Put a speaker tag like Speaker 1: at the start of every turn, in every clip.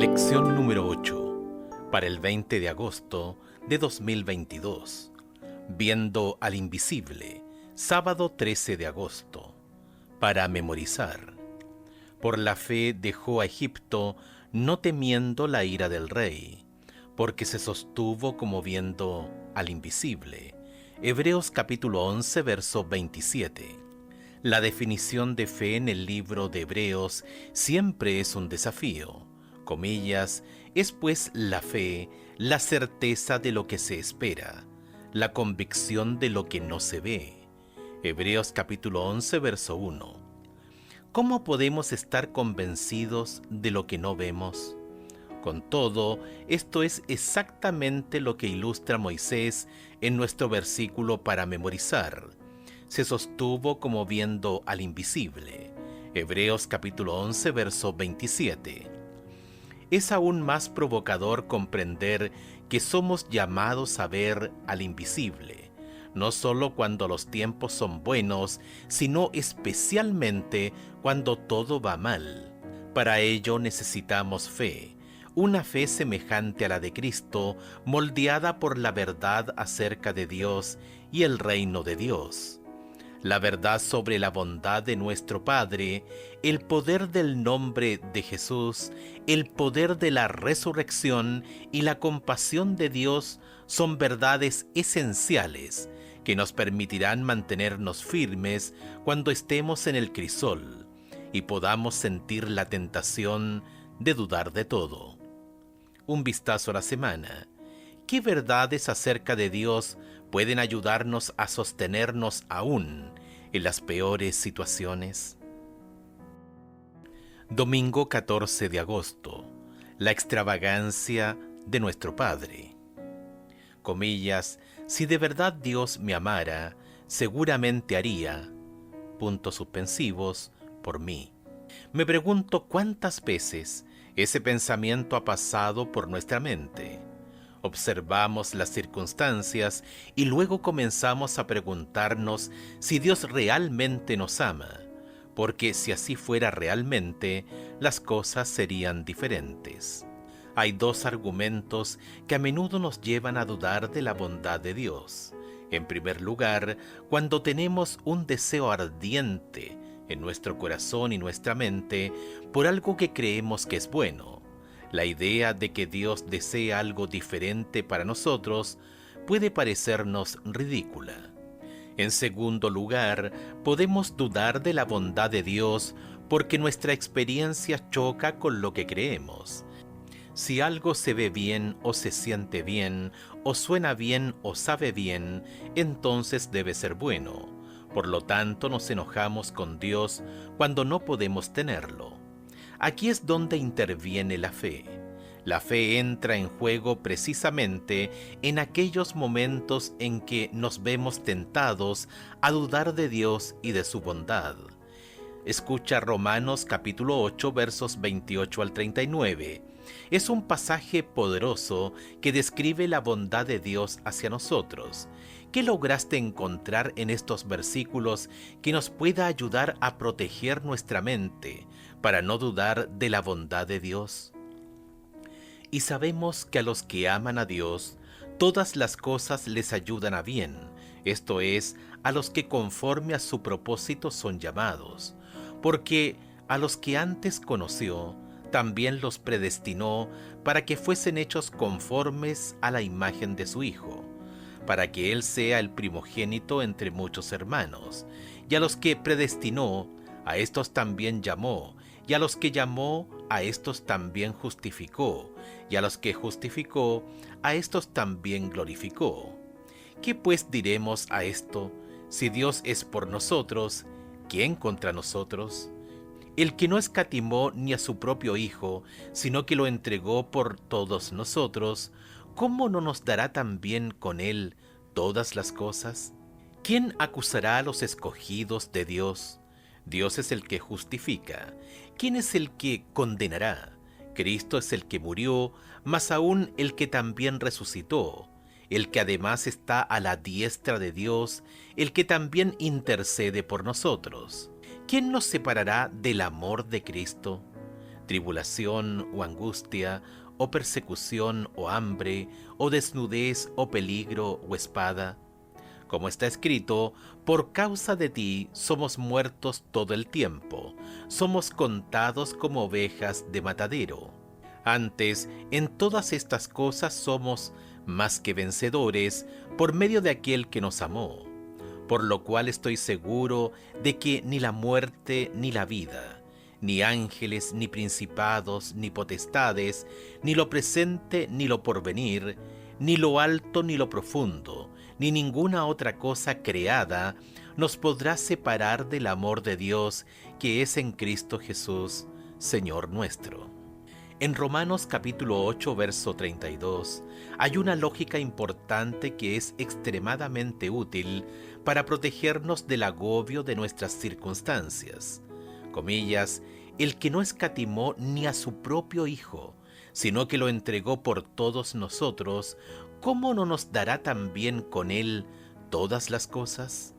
Speaker 1: Lección número 8, para el 20 de agosto de 2022. Viendo al invisible, sábado 13 de agosto. Para memorizar. Por la fe dejó a Egipto, no temiendo la ira del rey, porque se sostuvo como viendo al invisible. Hebreos capítulo 11, verso 27. La definición de fe en el libro de Hebreos siempre es un desafío. Comillas, es pues la fe, la certeza de lo que se espera, la convicción de lo que no se ve. Hebreos capítulo 11, verso 1. ¿Cómo podemos estar convencidos de lo que no vemos? Con todo, esto es exactamente lo que ilustra Moisés en nuestro versículo para memorizar. Se sostuvo como viendo al invisible. Hebreos capítulo 11, verso 27. Es aún más provocador comprender que somos llamados a ver al invisible, no solo cuando los tiempos son buenos, sino especialmente cuando todo va mal. Para ello necesitamos fe, una fe semejante a la de Cristo, moldeada por la verdad acerca de Dios y el reino de Dios. La verdad sobre la bondad de nuestro Padre, el poder del nombre de Jesús, el poder de la resurrección y la compasión de Dios son verdades esenciales que nos permitirán mantenernos firmes cuando estemos en el crisol y podamos sentir la tentación de dudar de todo. Un vistazo a la semana. ¿Qué verdades acerca de Dios pueden ayudarnos a sostenernos aún en las peores situaciones? Domingo 14 de agosto. La extravagancia de nuestro Padre. Comillas, si de verdad Dios me amara, seguramente haría, puntos suspensivos, por mí. Me pregunto cuántas veces ese pensamiento ha pasado por nuestra mente. Observamos las circunstancias y luego comenzamos a preguntarnos si Dios realmente nos ama, porque si así fuera realmente, las cosas serían diferentes. Hay dos argumentos que a menudo nos llevan a dudar de la bondad de Dios. En primer lugar, cuando tenemos un deseo ardiente en nuestro corazón y nuestra mente por algo que creemos que es bueno. La idea de que Dios desea algo diferente para nosotros puede parecernos ridícula. En segundo lugar, podemos dudar de la bondad de Dios porque nuestra experiencia choca con lo que creemos. Si algo se ve bien o se siente bien, o suena bien o sabe bien, entonces debe ser bueno. Por lo tanto, nos enojamos con Dios cuando no podemos tenerlo. Aquí es donde interviene la fe. La fe entra en juego precisamente en aquellos momentos en que nos vemos tentados a dudar de Dios y de su bondad. Escucha Romanos capítulo 8 versos 28 al 39. Es un pasaje poderoso que describe la bondad de Dios hacia nosotros. ¿Qué lograste encontrar en estos versículos que nos pueda ayudar a proteger nuestra mente para no dudar de la bondad de Dios? Y sabemos que a los que aman a Dios, todas las cosas les ayudan a bien, esto es, a los que conforme a su propósito son llamados, porque a los que antes conoció, también los predestinó para que fuesen hechos conformes a la imagen de su Hijo, para que Él sea el primogénito entre muchos hermanos. Y a los que predestinó, a estos también llamó, y a los que llamó, a estos también justificó, y a los que justificó, a estos también glorificó. ¿Qué pues diremos a esto? Si Dios es por nosotros, ¿quién contra nosotros? El que no escatimó ni a su propio Hijo, sino que lo entregó por todos nosotros, ¿cómo no nos dará también con Él todas las cosas? ¿Quién acusará a los escogidos de Dios? Dios es el que justifica. ¿Quién es el que condenará? Cristo es el que murió, más aún el que también resucitó, el que además está a la diestra de Dios, el que también intercede por nosotros. ¿Quién nos separará del amor de Cristo? tribulación o angustia, o persecución o hambre, o desnudez o peligro o espada. Como está escrito, por causa de ti somos muertos todo el tiempo, somos contados como ovejas de matadero. Antes, en todas estas cosas somos más que vencedores por medio de aquel que nos amó, por lo cual estoy seguro de que ni la muerte ni la vida, ni ángeles, ni principados, ni potestades, ni lo presente, ni lo porvenir, ni lo alto, ni lo profundo, ni ninguna otra cosa creada nos podrá separar del amor de Dios que es en Cristo Jesús, Señor nuestro. En Romanos capítulo 8, verso 32, hay una lógica importante que es extremadamente útil para protegernos del agobio de nuestras circunstancias. Comillas, el que no escatimó ni a su propio Hijo, sino que lo entregó por todos nosotros, ¿cómo no nos dará también con él todas las cosas?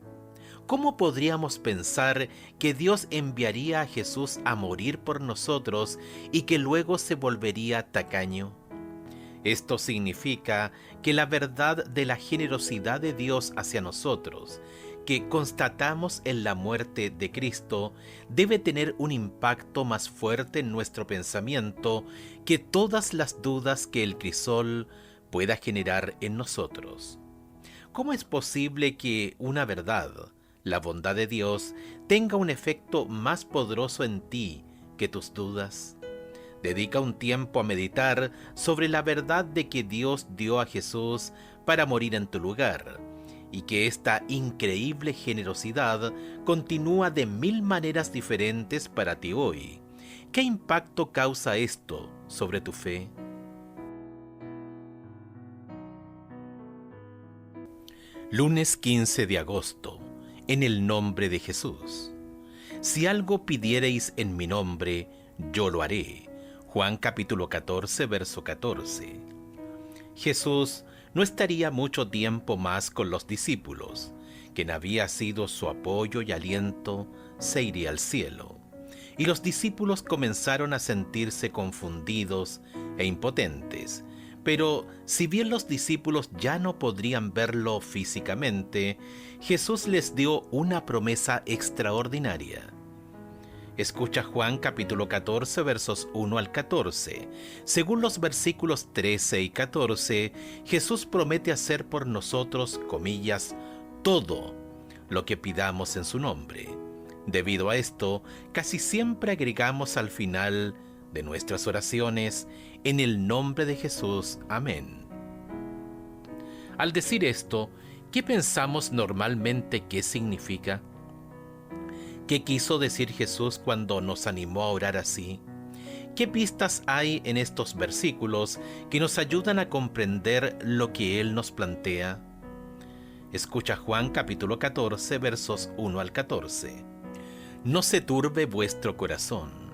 Speaker 1: ¿Cómo podríamos pensar que Dios enviaría a Jesús a morir por nosotros y que luego se volvería tacaño? Esto significa que la verdad de la generosidad de Dios hacia nosotros, que constatamos en la muerte de Cristo, debe tener un impacto más fuerte en nuestro pensamiento que todas las dudas que el crisol pueda generar en nosotros. ¿Cómo es posible que una verdad, la bondad de Dios, tenga un efecto más poderoso en ti que tus dudas? Dedica un tiempo a meditar sobre la verdad de que Dios dio a Jesús para morir en tu lugar, y que esta increíble generosidad continúa de 1000 maneras diferentes para ti hoy. ¿Qué impacto causa esto sobre tu fe? Lunes 15 de agosto. En el nombre de Jesús. Si algo pidiereis en mi nombre, yo lo haré. Juan capítulo 14, verso 14. Jesús no estaría mucho tiempo más con los discípulos. Quien había sido su apoyo y aliento se iría al cielo. Y los discípulos comenzaron a sentirse confundidos e impotentes. Pero si bien los discípulos ya no podrían verlo físicamente, Jesús les dio una promesa extraordinaria. Escucha Juan capítulo 14 versos 1 al 14. Según los versículos 13 y 14, Jesús promete hacer por nosotros, comillas, todo lo que pidamos en su nombre. Debido a esto, casi siempre agregamos al final de nuestras oraciones, en el nombre de Jesús, amén. Al decir esto, ¿qué pensamos normalmente que significa? ¿Qué quiso decir Jesús cuando nos animó a orar así? ¿Qué pistas hay en estos versículos que nos ayudan a comprender lo que Él nos plantea? Escucha Juan capítulo 14, versos 1 al 14. No se turbe vuestro corazón.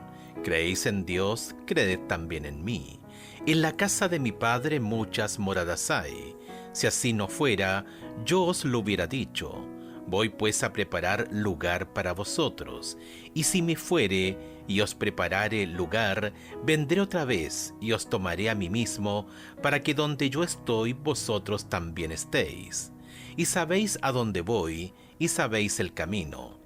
Speaker 1: Creéis en Dios, creed también en mí. En la casa de mi Padre muchas moradas hay. Si así no fuera, yo os lo hubiera dicho. Voy pues a preparar lugar para vosotros. Y si me fuere y os preparare lugar, vendré otra vez y os tomaré a mí mismo, para que donde yo estoy, vosotros también estéis. Y sabéis a dónde voy, y sabéis el camino.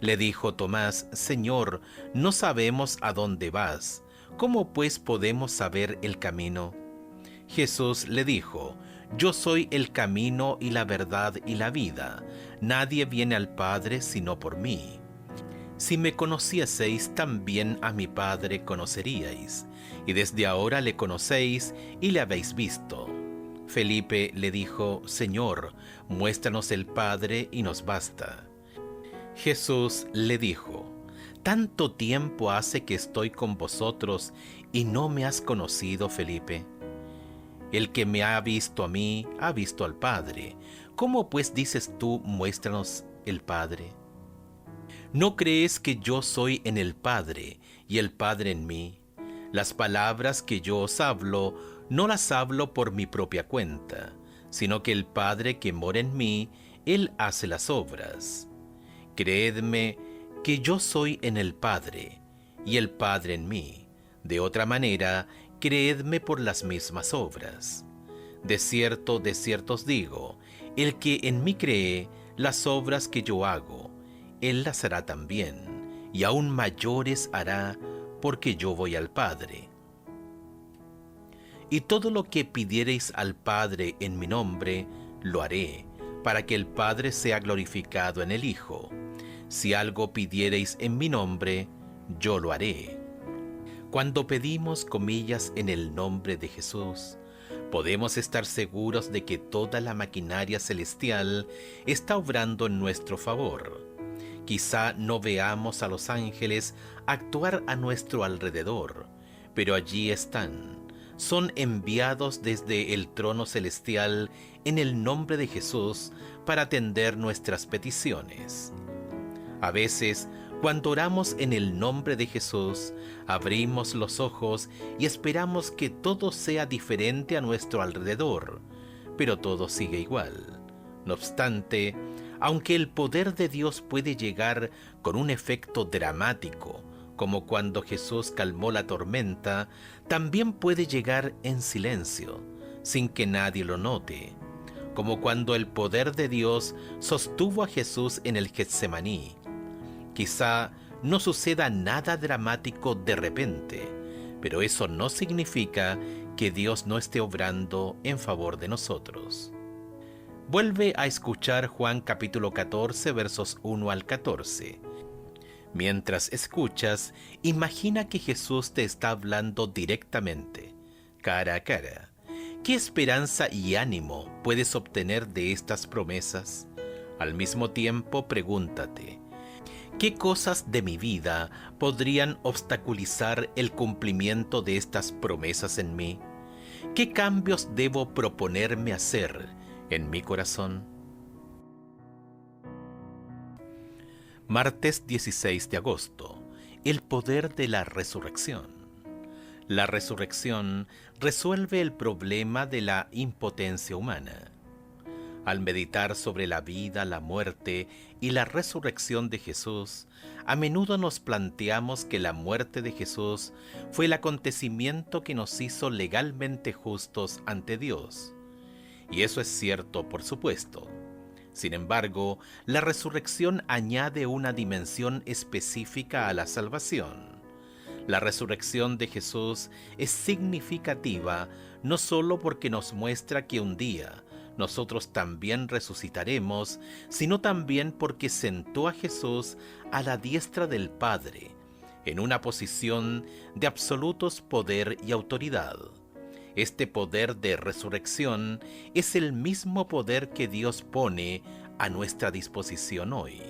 Speaker 1: Le dijo Tomás, Señor, no sabemos a dónde vas. ¿Cómo pues podemos saber el camino? Jesús le dijo, Yo soy el camino y la verdad y la vida. Nadie viene al Padre sino por mí. Si me conocieseis, también a mi Padre conoceríais. Y desde ahora le conocéis y le habéis visto. Felipe le dijo, Señor, muéstranos el Padre y nos basta. Jesús le dijo, ¿tanto tiempo hace que estoy con vosotros y no me has conocido, Felipe? El que me ha visto a mí, ha visto al Padre. ¿Cómo pues dices tú, muéstranos el Padre? ¿No crees que yo soy en el Padre y el Padre en mí? Las palabras que yo os hablo, no las hablo por mi propia cuenta, sino que el Padre que mora en mí, Él hace las obras. Creedme que yo soy en el Padre, y el Padre en mí. De otra manera, creedme por las mismas obras. De cierto os digo, el que en mí cree, las obras que yo hago, él las hará también, y aún mayores hará, porque yo voy al Padre. Y todo lo que pidiereis al Padre en mi nombre, lo haré, para que el Padre sea glorificado en el Hijo. Si algo pidiereis en mi nombre, yo lo haré. Cuando pedimos, comillas, en el nombre de Jesús, podemos estar seguros de que toda la maquinaria celestial está obrando en nuestro favor. Quizá no veamos a los ángeles actuar a nuestro alrededor, pero allí están. Son enviados desde el trono celestial en el nombre de Jesús para atender nuestras peticiones. A veces, cuando oramos en el nombre de Jesús, abrimos los ojos y esperamos que todo sea diferente a nuestro alrededor, pero todo sigue igual. No obstante, aunque el poder de Dios puede llegar con un efecto dramático, como cuando Jesús calmó la tormenta, también puede llegar en silencio, sin que nadie lo note, como cuando el poder de Dios sostuvo a Jesús en el Getsemaní. Quizá no suceda nada dramático de repente, pero eso no significa que Dios no esté obrando en favor de nosotros. Vuelve a escuchar Juan capítulo 14, versos 1 al 14. Mientras escuchas, imagina que Jesús te está hablando directamente, cara a cara. ¿Qué esperanza y ánimo puedes obtener de estas promesas? Al mismo tiempo, pregúntate, ¿qué cosas de mi vida podrían obstaculizar el cumplimiento de estas promesas en mí? ¿Qué cambios debo proponerme hacer en mi corazón? Martes 16 de agosto. El poder de la resurrección. La resurrección resuelve el problema de la impotencia humana. Al meditar sobre la vida, la muerte y la resurrección de Jesús, a menudo nos planteamos que la muerte de Jesús fue el acontecimiento que nos hizo legalmente justos ante Dios. Y eso es cierto, por supuesto. Sin embargo, la resurrección añade una dimensión específica a la salvación. La resurrección de Jesús es significativa no solo porque nos muestra que un día nosotros también resucitaremos, sino también porque sentó a Jesús a la diestra del Padre, en una posición de absolutos poder y autoridad. Este poder de resurrección es el mismo poder que Dios pone a nuestra disposición hoy.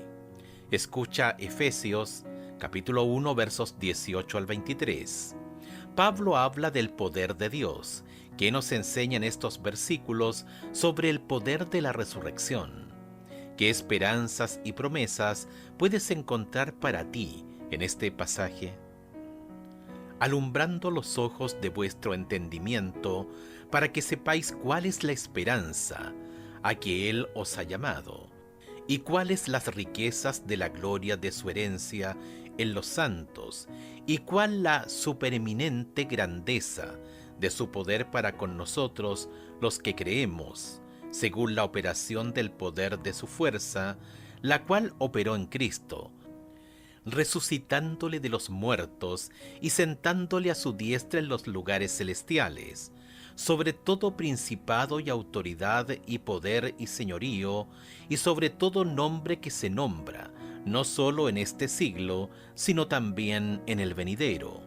Speaker 1: Escucha Efesios capítulo 1 versos 18 al 23. Pablo habla del poder de Dios, que nos enseña en estos versículos sobre el poder de la resurrección. ¿Qué esperanzas y promesas puedes encontrar para ti en este pasaje? Alumbrando los ojos de vuestro entendimiento, para que sepáis cuál es la esperanza a que Él os ha llamado, y cuáles las riquezas de la gloria de su herencia en los santos, y cuál la supereminente grandeza de su poder para con nosotros los que creemos, según la operación del poder de su fuerza, la cual operó en Cristo, resucitándole de los muertos y sentándole a su diestra en los lugares celestiales, sobre todo principado y autoridad y poder y señorío, y sobre todo nombre que se nombra, no solo en este siglo, sino también en el venidero.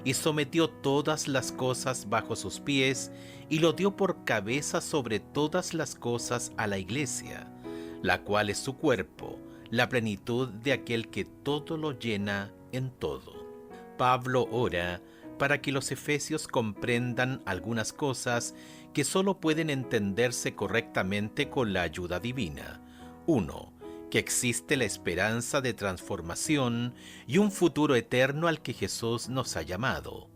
Speaker 1: Y sometió todas las cosas bajo sus pies, y lo dio por cabeza sobre todas las cosas a la Iglesia, la cual es su cuerpo, la plenitud de aquel que todo lo llena en todo. Pablo ora para que los efesios comprendan algunas cosas que solo pueden entenderse correctamente con la ayuda divina. 1. Que existe la esperanza de transformación y un futuro eterno al que Jesús nos ha llamado.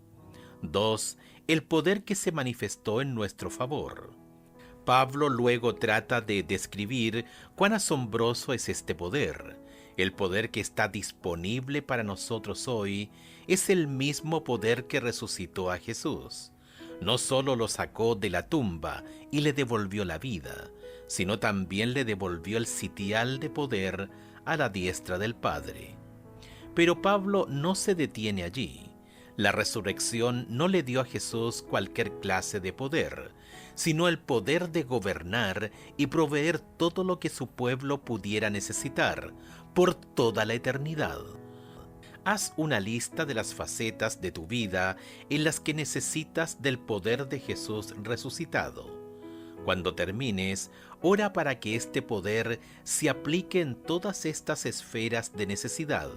Speaker 1: 2. El poder que se manifestó en nuestro favor. Pablo luego trata de describir cuán asombroso es este poder, el poder que está disponible para nosotros hoy es el mismo poder que resucitó a Jesús. No solo lo sacó de la tumba y le devolvió la vida, sino también le devolvió el sitial de poder a la diestra del Padre. Pero Pablo no se detiene allí. La resurrección no le dio a Jesús cualquier clase de poder, sino el poder de gobernar y proveer todo lo que su pueblo pudiera necesitar por toda la eternidad. Haz una lista de las facetas de tu vida en las que necesitas del poder de Jesús resucitado. Cuando termines, ora para que este poder se aplique en todas estas esferas de necesidad.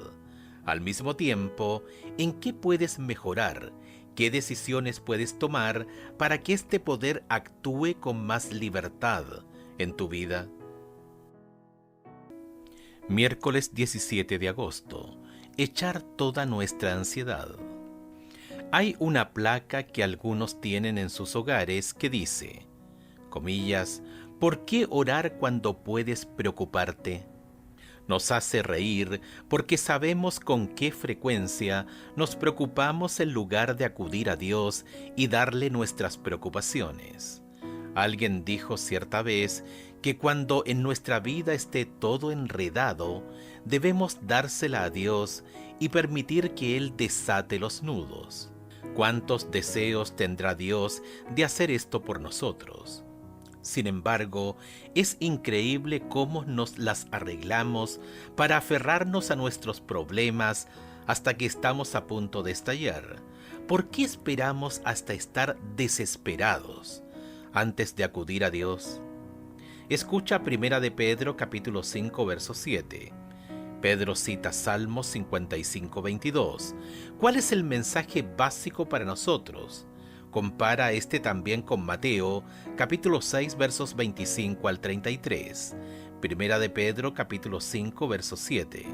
Speaker 1: Al mismo tiempo, ¿en qué puedes mejorar? ¿Qué decisiones puedes tomar para que este poder actúe con más libertad en tu vida? Miércoles 17 de agosto. Echar toda nuestra ansiedad. Hay una placa que algunos tienen en sus hogares que dice, comillas, ¿por qué orar cuando puedes preocuparte? Nos hace reír porque sabemos con qué frecuencia nos preocupamos en lugar de acudir a Dios y darle nuestras preocupaciones. Alguien dijo cierta vez que cuando en nuestra vida esté todo enredado, debemos dársela a Dios y permitir que Él desate los nudos. ¿Cuántos deseos tendrá Dios de hacer esto por nosotros? Sin embargo, es increíble cómo nos las arreglamos para aferrarnos a nuestros problemas hasta que estamos a punto de estallar. ¿Por qué esperamos hasta estar desesperados antes de acudir a Dios? Escucha 1 de Pedro capítulo 5 verso 7. Pedro cita Salmos 55, 22. ¿Cuál es el mensaje básico para nosotros? Compara este también con Mateo capítulo 6 versos 25 al 33. 1 de Pedro capítulo 5 verso 7.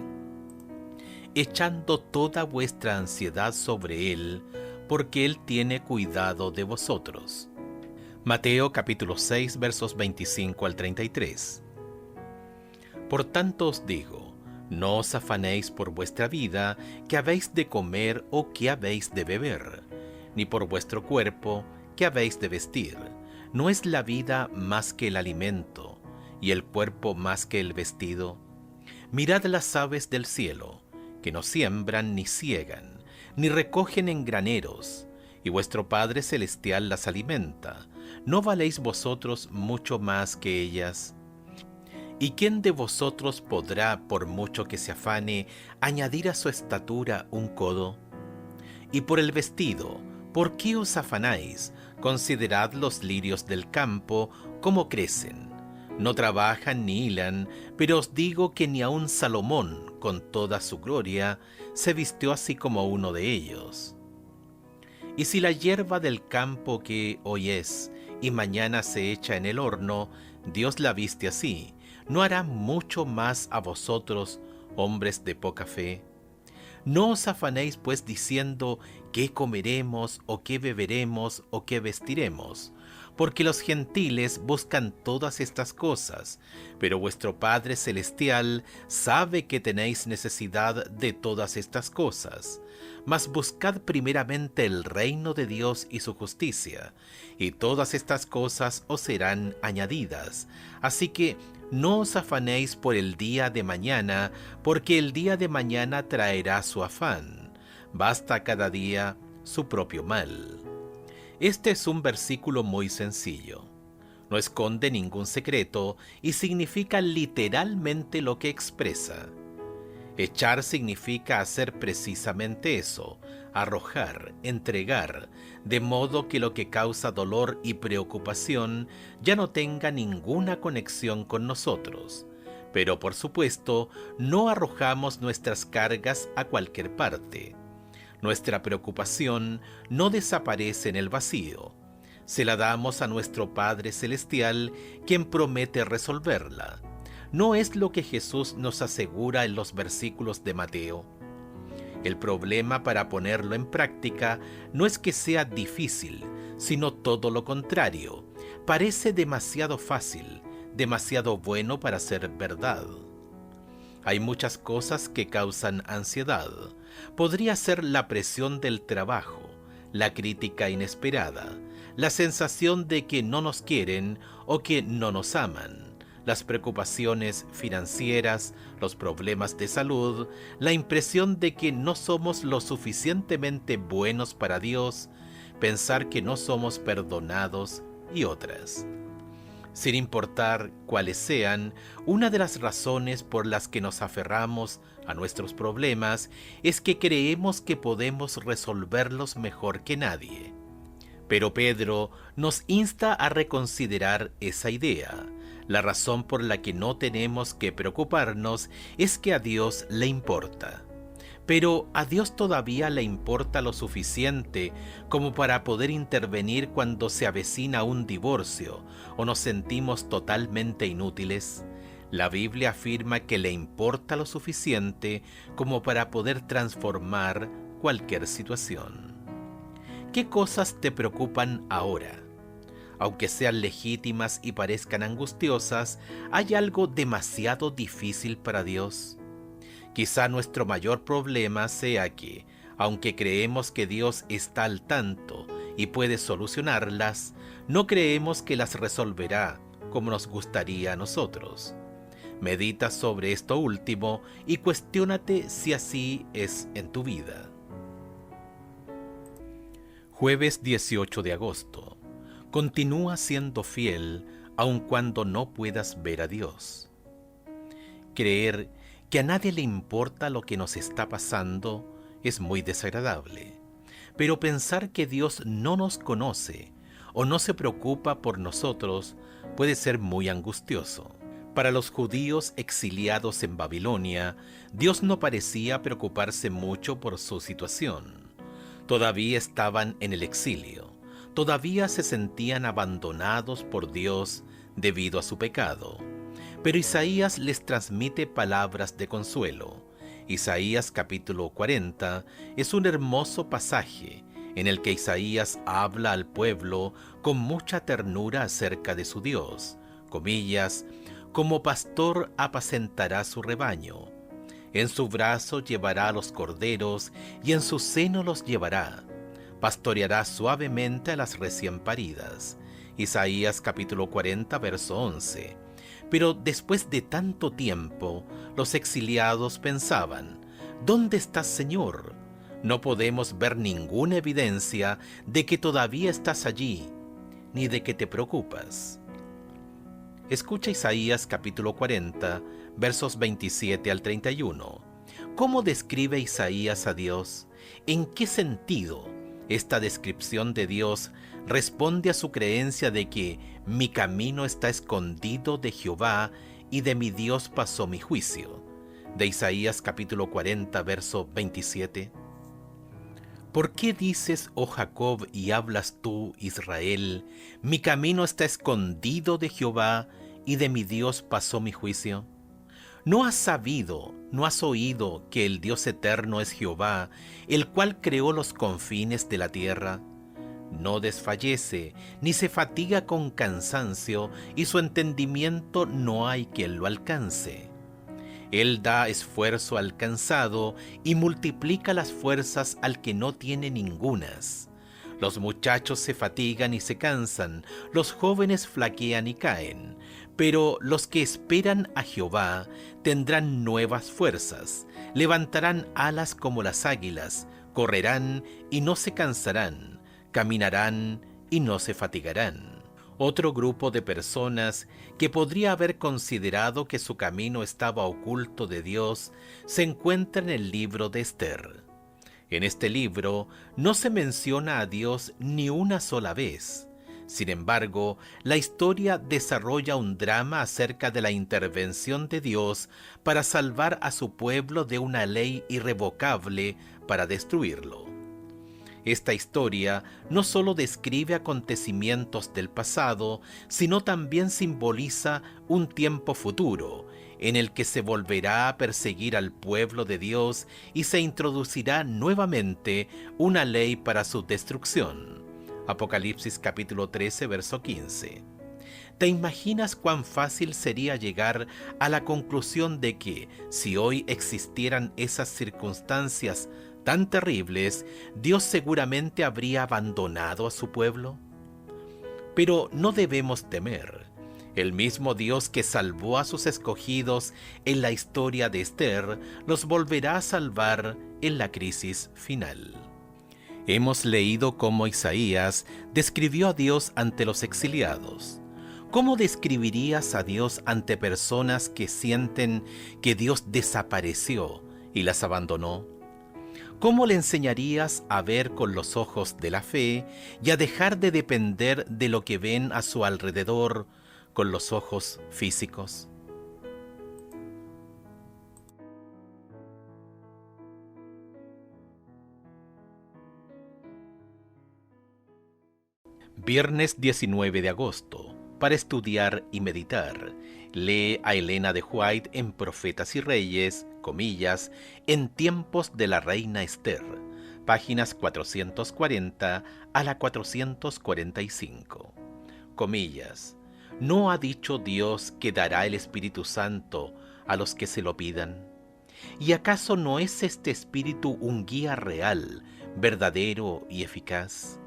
Speaker 1: Echando toda vuestra ansiedad sobre Él, porque Él tiene cuidado de vosotros. Mateo capítulo 6 versos 25 al 33. Por tanto os digo, no os afanéis por vuestra vida, que habéis de comer o que habéis de beber, ni por vuestro cuerpo, que habéis de vestir. ¿No es la vida más que el alimento, y el cuerpo más que el vestido? Mirad las aves del cielo, que no siembran ni siegan, ni recogen en graneros, y vuestro Padre Celestial las alimenta. ¿No valéis vosotros mucho más que ellas? ¿Y quién de vosotros podrá, por mucho que se afane, añadir a su estatura un codo? Y por el vestido, ¿por qué os afanáis? Considerad los lirios del campo, cómo crecen. No trabajan ni hilan, pero os digo que ni aun Salomón, con toda su gloria, se vistió así como uno de ellos. Y si la hierba del campo que hoy es, y mañana se echa en el horno, Dios la viste así, ¿no hará mucho más a vosotros, hombres de poca fe? No os afanéis pues diciendo, ¿qué comeremos, o qué beberemos, o qué vestiremos? Porque los gentiles buscan todas estas cosas, pero vuestro Padre Celestial sabe que tenéis necesidad de todas estas cosas. Mas buscad primeramente el reino de Dios y su justicia, y todas estas cosas os serán añadidas. Así que no os afanéis por el día de mañana, porque el día de mañana traerá su afán. Basta cada día su propio mal. Este es un versículo muy sencillo. No esconde ningún secreto y significa literalmente lo que expresa. Echar significa hacer precisamente eso, arrojar, entregar, de modo que lo que causa dolor y preocupación ya no tenga ninguna conexión con nosotros. Pero por supuesto, no arrojamos nuestras cargas a cualquier parte. Nuestra preocupación no desaparece en el vacío. Se la damos a nuestro Padre Celestial, quien promete resolverla. ¿No es lo que Jesús nos asegura en los versículos de Mateo? El problema para ponerlo en práctica no es que sea difícil, sino todo lo contrario. Parece demasiado fácil, demasiado bueno para ser verdad. Hay muchas cosas que causan ansiedad. Podría ser la presión del trabajo, la crítica inesperada, la sensación de que no nos quieren o que no nos aman, las preocupaciones financieras, los problemas de salud, la impresión de que no somos lo suficientemente buenos para Dios, pensar que no somos perdonados y otras. Sin importar cuáles sean, una de las razones por las que nos aferramos a nuestros problemas es que creemos que podemos resolverlos mejor que nadie. Pero Pedro nos insta a reconsiderar esa idea. La razón por la que no tenemos que preocuparnos es que a Dios le importa. Pero a Dios todavía le importa lo suficiente como para poder intervenir cuando se avecina un divorcio o nos sentimos totalmente inútiles. La Biblia afirma que le importa lo suficiente como para poder transformar cualquier situación. ¿Qué cosas te preocupan ahora? Aunque sean legítimas y parezcan angustiosas, ¿hay algo demasiado difícil para Dios? Quizá nuestro mayor problema sea que, aunque creemos que Dios está al tanto y puede solucionarlas, no creemos que las resolverá como nos gustaría a nosotros. Medita sobre esto último y cuestiónate si así es en tu vida. Jueves 18 de agosto. Continúa siendo fiel aun cuando no puedas ver a Dios. Creer que a nadie le importa lo que nos está pasando es muy desagradable, pero pensar que Dios no nos conoce o no se preocupa por nosotros puede ser muy angustioso. Para los judíos exiliados en Babilonia, Dios no parecía preocuparse mucho por su situación. Todavía estaban en el exilio, todavía se sentían abandonados por Dios debido a su pecado. Pero Isaías les transmite palabras de consuelo. Isaías capítulo 40 es un hermoso pasaje en el que Isaías habla al pueblo con mucha ternura acerca de su Dios. Comillas, como pastor apacentará su rebaño. En su brazo llevará a los corderos y en su seno los llevará. Pastoreará suavemente a las recién paridas. Isaías capítulo 40 verso 11. Pero después de tanto tiempo, los exiliados pensaban, ¿dónde estás, Señor? No podemos ver ninguna evidencia de que todavía estás allí, ni de que te preocupas. Escucha Isaías capítulo 40, versos 27 al 31. ¿Cómo describe Isaías a Dios? ¿En qué sentido esta descripción de Dios responde a su creencia de que mi camino está escondido de Jehová y de mi Dios pasó mi juicio? De Isaías capítulo 40, verso 27. ¿Por qué dices, oh Jacob, y hablas tú, Israel, mi camino está escondido de Jehová y de mi Dios pasó mi juicio? ¿No has sabido, no has oído que el Dios eterno es Jehová, el cual creó los confines de la tierra? No desfallece, ni se fatiga con cansancio, y su entendimiento no hay quien lo alcance. Él da esfuerzo al cansado y multiplica las fuerzas al que no tiene ningunas. Los muchachos se fatigan y se cansan, los jóvenes flaquean y caen, pero los que esperan a Jehová tendrán nuevas fuerzas, levantarán alas como las águilas, correrán y no se cansarán, caminarán y no se fatigarán. Otro grupo de personas que podría haber considerado que su camino estaba oculto de Dios se encuentra en el libro de Esther. En este libro no se menciona a Dios ni una sola vez. Sin embargo, la historia desarrolla un drama acerca de la intervención de Dios para salvar a su pueblo de una ley irrevocable para destruirlo. Esta historia no solo describe acontecimientos del pasado, sino también simboliza un tiempo futuro, en el que se volverá a perseguir al pueblo de Dios y se introducirá nuevamente una ley para su destrucción. Apocalipsis capítulo 13, verso 15. ¿Te imaginas cuán fácil sería llegar a la conclusión de que, si hoy existieran esas circunstancias tan terribles, Dios seguramente habría abandonado a su pueblo? Pero no debemos temer. El mismo Dios que salvó a sus escogidos en la historia de Esther, los volverá a salvar en la crisis final. Hemos leído cómo Isaías describió a Dios ante los exiliados. ¿Cómo describirías a Dios ante personas que sienten que Dios desapareció y las abandonó? ¿Cómo le enseñarías a ver con los ojos de la fe y a dejar de depender de lo que ven a su alrededor con los ojos físicos? Viernes 19 de agosto. Para estudiar y meditar, lee a Elena de White en Profetas y Reyes, comillas, en tiempos de la reina Esther, páginas 440 a la 445. Comillas, ¿no ha dicho Dios que dará el Espíritu Santo a los que se lo pidan? ¿Y acaso no es este Espíritu un guía real, verdadero y eficaz?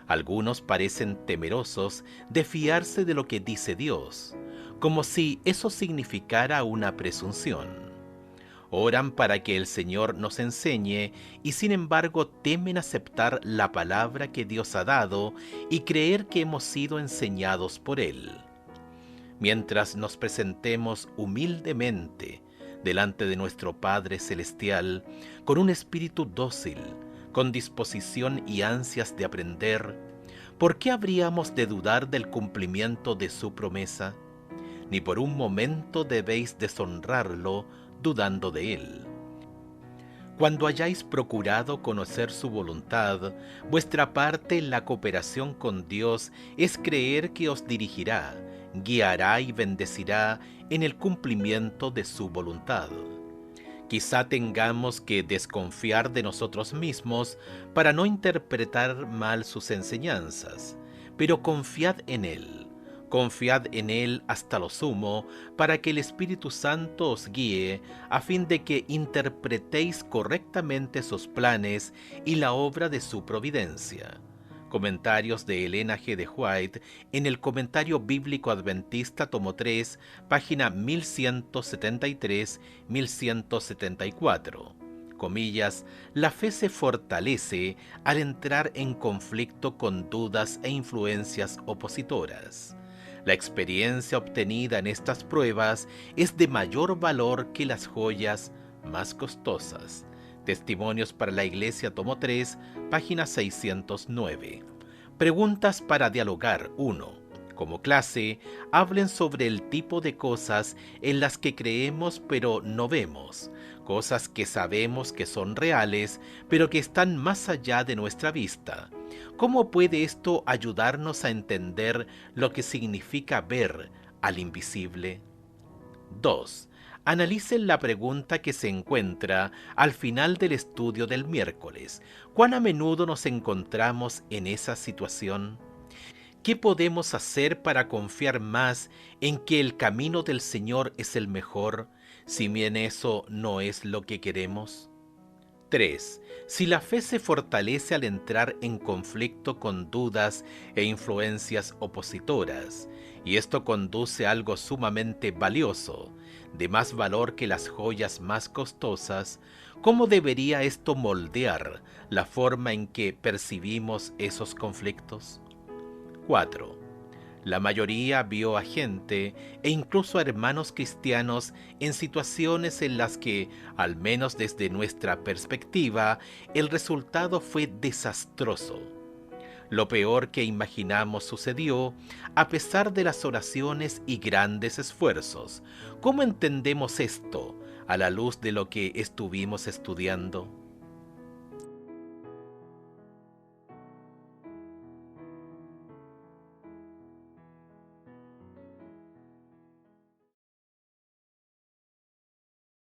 Speaker 1: Algunos parecen temerosos de fiarse de lo que dice Dios, como si eso significara una presunción. Oran para que el Señor nos enseñe y sin embargo temen aceptar la palabra que Dios ha dado y creer que hemos sido enseñados por Él. Mientras nos presentemos humildemente delante de nuestro Padre Celestial, con un espíritu dócil, con disposición y ansias de aprender, ¿por qué habríamos de dudar del cumplimiento de su promesa? Ni por un momento debéis deshonrarlo dudando de él. Cuando hayáis procurado conocer su voluntad, vuestra parte en la cooperación con Dios es creer que os dirigirá, guiará y bendecirá en el cumplimiento de su voluntad. Quizá tengamos que desconfiar de nosotros mismos para no interpretar mal sus enseñanzas, pero confiad en Él hasta lo sumo, para que el Espíritu Santo os guíe, a fin de que interpretéis correctamente sus planes y la obra de su providencia. Comentarios de Elena G. de White en el Comentario Bíblico Adventista, tomo 3, página 1173-1174. Comillas, la fe se fortalece al entrar en conflicto con dudas e influencias opositoras. La experiencia obtenida en estas pruebas es de mayor valor que las joyas más costosas. Testimonios para la Iglesia, tomo 3, página 609. Preguntas para dialogar. 1. Como clase, hablen sobre el tipo de cosas en las que creemos pero no vemos, cosas que sabemos que son reales, pero que están más allá de nuestra vista. ¿Cómo puede esto ayudarnos a entender lo que significa ver al invisible? 2. Analicen la pregunta que se encuentra al final del estudio del miércoles. ¿Cuán a menudo nos encontramos en esa situación? ¿Qué podemos hacer para confiar más en que el camino del Señor es el mejor, si bien eso no es lo que queremos? 3. Si la fe se fortalece al entrar en conflicto con dudas e influencias opositoras, y esto conduce a algo sumamente valioso, de más valor que las joyas más costosas, ¿cómo debería esto moldear la forma en que percibimos esos conflictos? 4. La mayoría vio a gente e incluso a hermanos cristianos en situaciones en las que, al menos desde nuestra perspectiva, el resultado fue desastroso. Lo peor que imaginamos sucedió a pesar de las oraciones y grandes esfuerzos. ¿Cómo entendemos esto a la luz de lo que estuvimos estudiando?